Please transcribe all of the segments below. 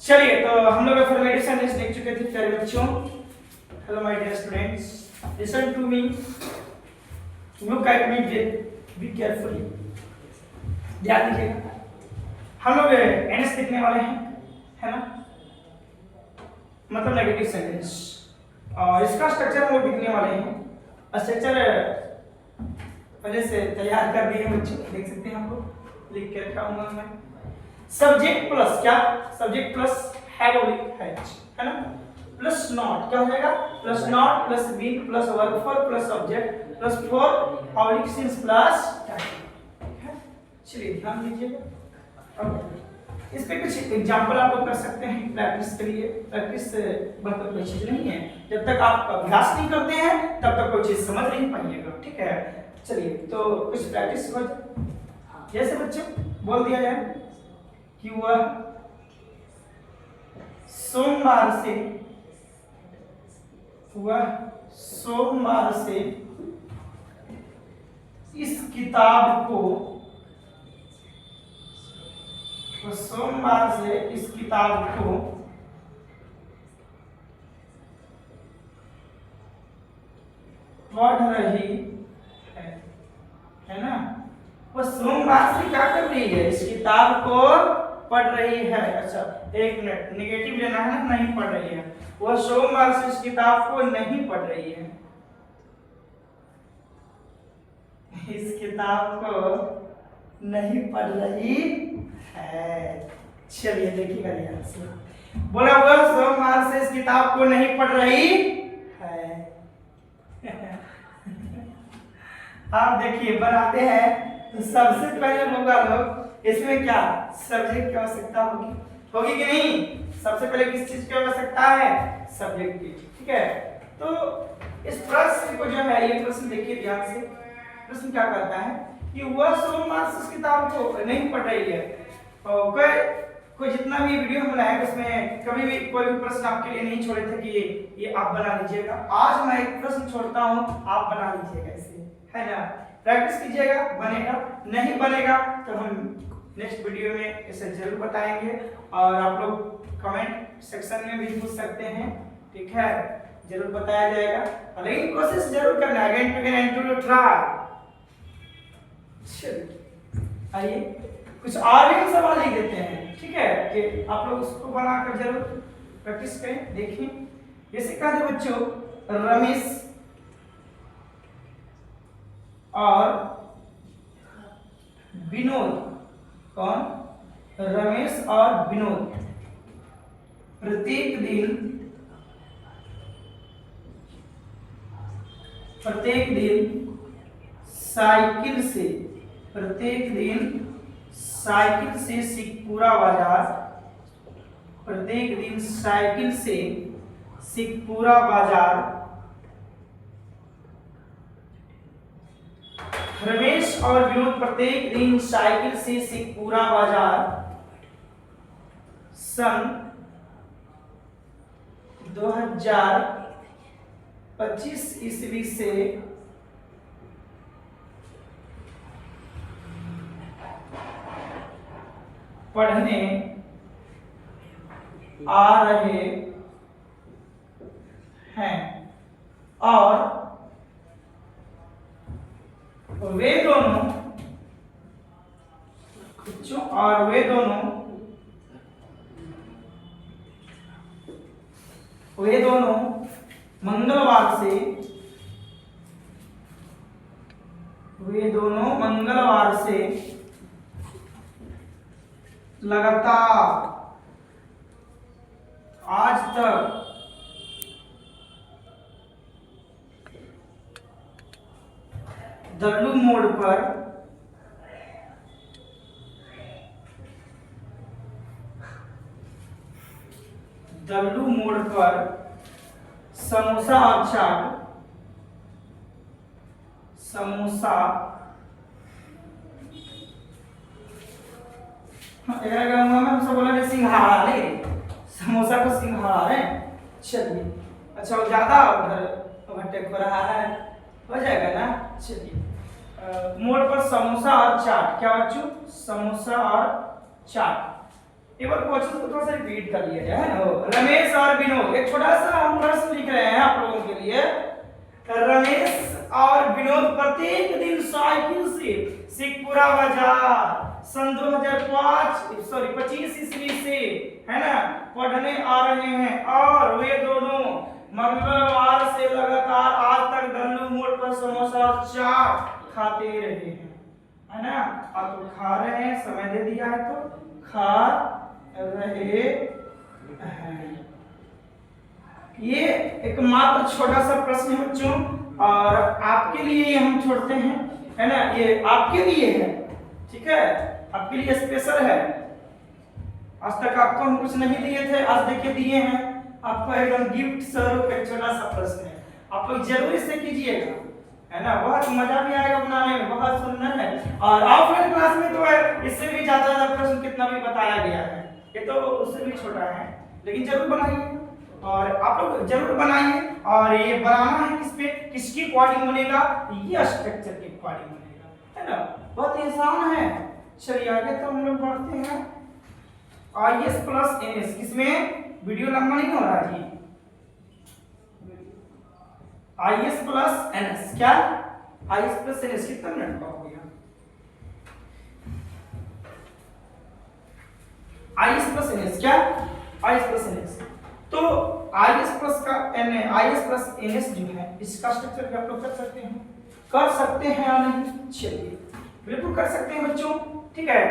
चलिए तो हम लोग अफर्मेटिव सेंटेंस देख चुके थे प्यारे बच्चों। Hello my dear students, listen to me, look at me, be carefully, ध्यान दीजिएगा। हम लोग एनएस देखने वाले हैं, है ना, मतलब नेगेटिव सेंटेंस, और इसका स्ट्रक्चर हम लोग देखने वाले हैं। स्ट्रक्चर पहले से तैयार कर दिए बच्चों, देख सकते हैं, आपको लिख के रखा हूँ मैं। सब्जेक्ट प्लस क्या, सब्जेक्ट प्लस हैव है ना, प्लस नॉट क्या हो जाएगा, plus not plus been plus verb four plus subject plus for oblique since plus title. चलिए ध्यान दीजिएगा। अब इस पे कुछ एग्जांपल आप लोग कर सकते हैं प्रैक्टिस के लिए। प्रैक्टिस मतलब कोई चीज नहीं है, जब तक आप अभ्यास नहीं करते हैं तब तक कोई चीज समझ नहीं पाइएगा, ठीक है। चलिए तो कुछ प्रैक्टिस हो जाए। जैसे बच्चों बोल दिया जाए कि वह सोमवार से इस किताब को पढ़ रही है ना। वो सोमवार से क्या कर रही है, इस किताब को पढ़ रही है। अच्छा एक मिनट, नेगेटिव लेना है, नहीं पढ़ रही है। वह सोमवार से इस किताब को नहीं पढ़ रही है, इस किताब को नहीं पढ़ रही है। चलिए देखिएगा ध्यान से, बोला वह सोमवार से इस किताब को नहीं पढ़ रही है। आप देखिए बनाते हैं तो सबसे पहले होगा लोग इसमें क्या, सब्जेक्ट की आवश्यकता होगी कि नहीं। सबसे पहले किस चीज की आवश्यकता है, सब्जेक्ट की, ठीक है। तो इस प्रश्न को जो है, ये प्रश्न देखिए ध्यान से। प्रश्न क्या कहता है कि वह सोमवार से इस किताब को नहीं पढ़ रही है। कोई जितना भी वीडियो बनाया उसमें कभी भी कोई भी प्रश्न आपके लिए नहीं छोड़े थे कि ये आप बना लीजिएगा। आज मैं एक प्रश्न छोड़ता हूँ, आप बना लीजिएगा इसे, है ना। प्रैक्टिस कीजिएगा, बनेगा, नहीं बनेगा तो हम नेक्स्ट वीडियो में इसे जरूर बताएंगे। और आप लोग कमेंट सेक्शन में भी पूछ सकते हैं, ठीक है, जरूर बताया जाएगा। लेकिन कोशिश जरूर करना, again to again and to try. चलिए आइए कुछ और भी हम सवाल लिख देते हैं, ठीक है, कि आप लोग उसको बनाकर जरूर प्रैक्टिस करें। देखिए जैसे कहते बच्चों, रमेश और विनोद, कौन, रमेश और विनोद प्रत्येक दिन साइकिल से सिखपुरा बाजार, प्रत्येक दिन साइकिल से सिखपुरा बाजार रमेश और विनोद प्रत्येक दिन साइकिल से सिखपुरा बाजार सन 2025 ईस्वी से पढ़ने आ रहे हैं, और वे दोनों मंगलवार से लगातार आज तक दल्लू मोड़ पर समोसा और चाट, बोला सिंघाड़ा ले, समोसा को सिंघाड़ा है। चलिए अच्छा, वो ज्यादा उधर भट्टे हो रहा है, हो जाएगा ना। चलिए मोड़ पर समोसा और चाट, क्या बच्चों, समोसा और चाट, एक बार क्वेश्चन को थोड़ा सा रिपीट कर लिया जाए, है ना। रमेश और विनोद, एक छोटा सा हम प्रश्न लिख रहे हैं आप लोगों के लिए। रमेश और विनोद प्रत्येक दिन साइकिल से शेखपुरा बाजार सन 2025 ईस्वी से, है ना, पढ़ने आ रहे हैं और वे दोनों मंगलवार से लगातार आज तक गल्लू मोड़ पर समोसा और चाट खाते रहे हैं, है ना। आप तो खा रहे हैं, समय दे दिया है तो खा रहे हैं। ये एक मात्र छोटा सा प्रश्न है बच्चों, और आपके लिए ये हम छोड़ते हैं, है ना। ये आपके लिए है, ठीक है, आपके लिए स्पेशल है। आज तक आपको हम कुछ नहीं दिए थे, आज देखिए दिए हैं आपको एकदम गिफ्ट स्वरूप एक छोटा सा प्रश्न है। आप लोग जरूर इसे कीजिएगा, है ना, बहुत मजा भी आएगा बनाने में, बहुत सुंदर है। और ऑफलाइन क्लास में तो है इससे भी ज्यादा प्रश्न कितना भी बताया गया है, ये तो उससे भी छोटा है, लेकिन जरूर बनाइए और आप लोग जरूर बनाइए। और ये बनाना है किस पे, किसकी अकॉर्डिंग बनेगा, ये स्ट्रक्चर के अकॉर्डिंग बनेगा, है ना। बहुत ही आसान है। चलिए आगे तो हम लोग बढ़ते हैं। IS प्लस NS, किसमें वीडियो लंबा नहीं हो रहा जी। IS प्लस NS, क्या IS प्लस NS कितना मिनट का हो गया। IS प्लस NS, क्या IS प्लस NS, तो IS प्लस का IS प्लस NS जो है इसका स्ट्रक्चर भी आप लोग कर सकते हैं, या नहीं। चलिए बिल्कुल कर सकते हैं बच्चों, ठीक है।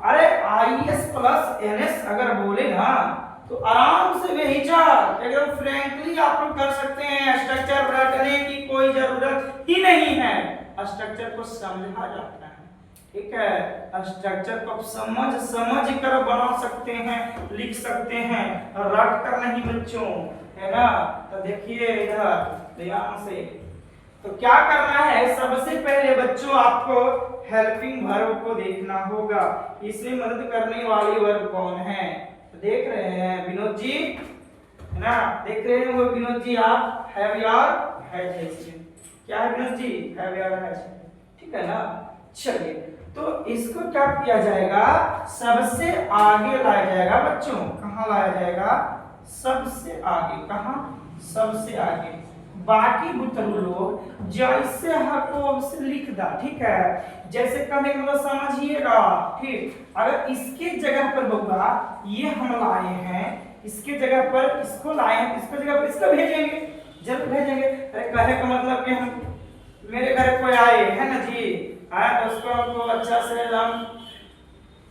अरे IS प्लस NS अगर बोले ना तो आराम से बेहिचक एकदम फ्रैंकली आप लोग कर सकते हैं। स्ट्रक्चर रटने की कोई जरूरत ही नहीं है, स्ट्रक्चर को समझा जाता है, ठीक है। स्ट्रक्चर को समझ कर बना सकते हैं, लिख सकते हैं, रट कर नहीं बच्चों, है ना। तो देखिए इधर ध्यान से, तो क्या करना है, सबसे पहले बच्चों आपको हेल्पिंग वर्ब को देखना होगा, इसमें मदद करने वाली वर्ब कौन है। तो देख रहे हैं विनोद जी, है ना, देख रहे हैं वो विनोद जी, आप हैव यार हैज, क्या है विनोद जी, हैव यार हैज, ठीक है ना। चलिए तो इसको क्या किया जाएगा, सबसे आगे लाया जाएगा बच्चों, कहाँ लाया जाएगा, सबसे आगे, कहाँ, सबसे आगे। बाकी बुतरू लोग जैसे हको से लिख दा, ठीक है, जैसे कहने का मतलब समझिएगा, ठीक। अगर इसके जगह पर बउआ ये हम लाए हैं, इसके जगह पर इसको लाए हैं, इसको जगह पर इसको भेजेंगे, जरूर भेजेंगे। अरे कहने का मतलब कि हम मेरे घर कोई आए, है ना जी, आए तो उसको हमको अच्छा से हम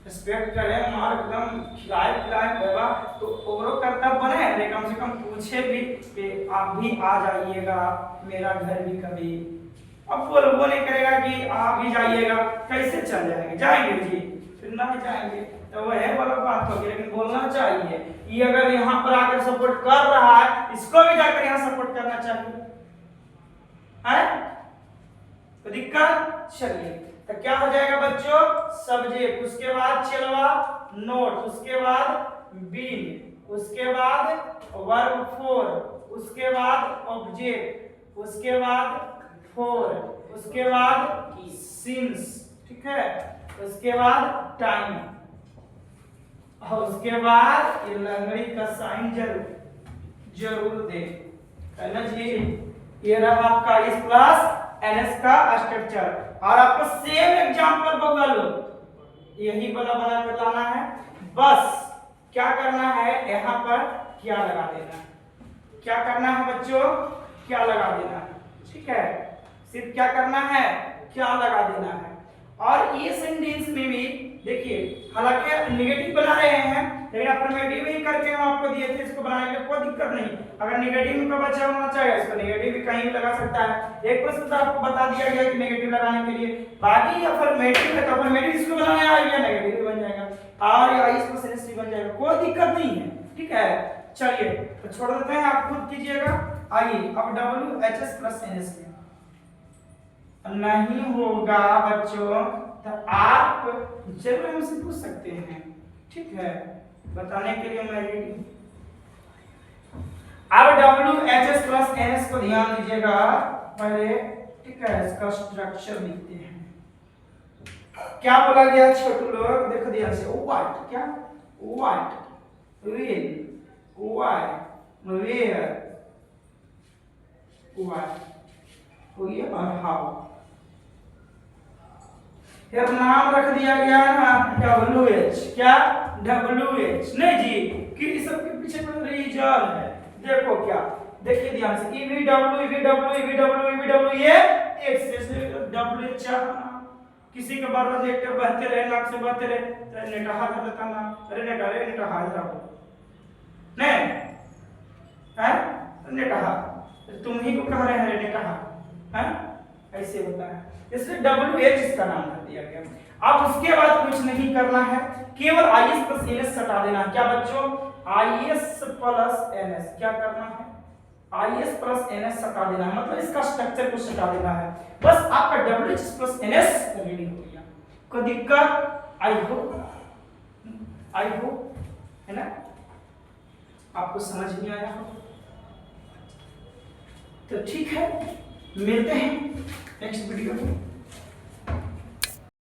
रिस्पेक्ट करें, मार एकदम खिलाए बाबा, तो ओवरो कर्तव्य बने, लेकिन कम से कम पूछे भी कि आप भी आ जाइएगा मेरा घर भी कभी। अब वो नहीं करेगा कि आप भी जाइएगा, कैसे चल जाएंगे, जाएंगे जी, फिर नहीं जाएंगे, तो वह वाला बात होगी। लेकिन बोलना चाहिए, ये अगर यहाँ पर आकर सपोर्ट कर रहा है, इसको भी जाकर यहाँ सपोर्ट करना चाहिए, है तो दिक्कत। चलिए तो क्या हो जाएगा बच्चों, सब्जेक्ट, उसके बाद चलवा नोट, उसके बाद बीन, उसके बाद वर्ब फोर, उसके बाद ऑब्जेक्ट, उसके बाद फोर, उसके बाद सिंस, ठीक है, उसके बाद टाइम, और उसके बाद ये लंगड़ी का साइन जरूर दे, है ना जी। ये रहा आपका इस प्लस NS का स्ट्रक्चर। और आपको सेम एग्जांपल बउआ लो यही वाला बना कर लाना है, बस क्या करना है, यहाँ पर क्या लगा देना, क्या करना है बच्चों, क्या लगा देना है, ठीक है, सिर्फ क्या करना है, क्या लगा देना है। और ये सेंटेंस में भी देखिए, हालांकि नेगेटिव बना रहे हैं, लेकिन अफर्मेटिव ही करके हम आपको दिए थे, इसको बनाने में कोई दिक्कत नहीं। अगर नेगेटिव में कोई बच्चा होना चाहिए, इसको नेगेटिव भी कहीं भी लगा सकता है। एक प्रश्न तो आपको बता दिया गया कि नेगेटिव लगाने के लिए, बाकी अफर्मेटिव है तो अफर्मेटिव इसको बनाया आएगा, नेगेटिव भी बन जाएगा और या इसको सेंस भी बन जाएगा, कोई दिक्कत नहीं है, ठीक है। चलिए तो छोड़ देते हैं, आप खुद कीजिएगा। आइए अब WHS प्लस NS में नहीं होगा बच्चों, तो आप जरूर हमसे पूछ सकते हैं, ठीक है, बताने के लिए मैं रेडी। अब WHS प्लस NS को ध्यान दीजिएगा पहले, ठीक है, इसका स्ट्रक्चर लिखते हैं। क्या बोला गया छोटू लोग, देखो ध्यान से, व्हाट, क्या what, when, why, where, why, हो गया और how। फिर नाम रख दिया गया ना WH, क्या WH नहीं जी, कि इस सब के पीछे कोई रीजन है। देखो क्या, देखिए ध्यान से EVW ये एक से WH किसी के बार बार एक बहते रहे नाक से बहते रहे तो नेटहा धर लेता ना, अरे नेटहा धरो नहीं है नेटहा, तुम ही को कह रहे हैं नेटहा है, ऐसे होता है, इसलिए WH इसका नाम रख दिया गया। अब उसके बाद कुछ नहीं करना है, केवल IS प्लस NS हटा देना है। क्या बच्चों, IS प्लस NS क्या करना है, IS प्लस NS हटा देना है, मतलब इसका स्ट्रक्चर कुछ हटा देना है, बस आपका WH प्लस NS रेडी हो गया। कोई दिक्कत? आई होप है ना, आपको समझ में आया हो तो ठीक है, मिलते हैं नेक्स्ट वीडियो में।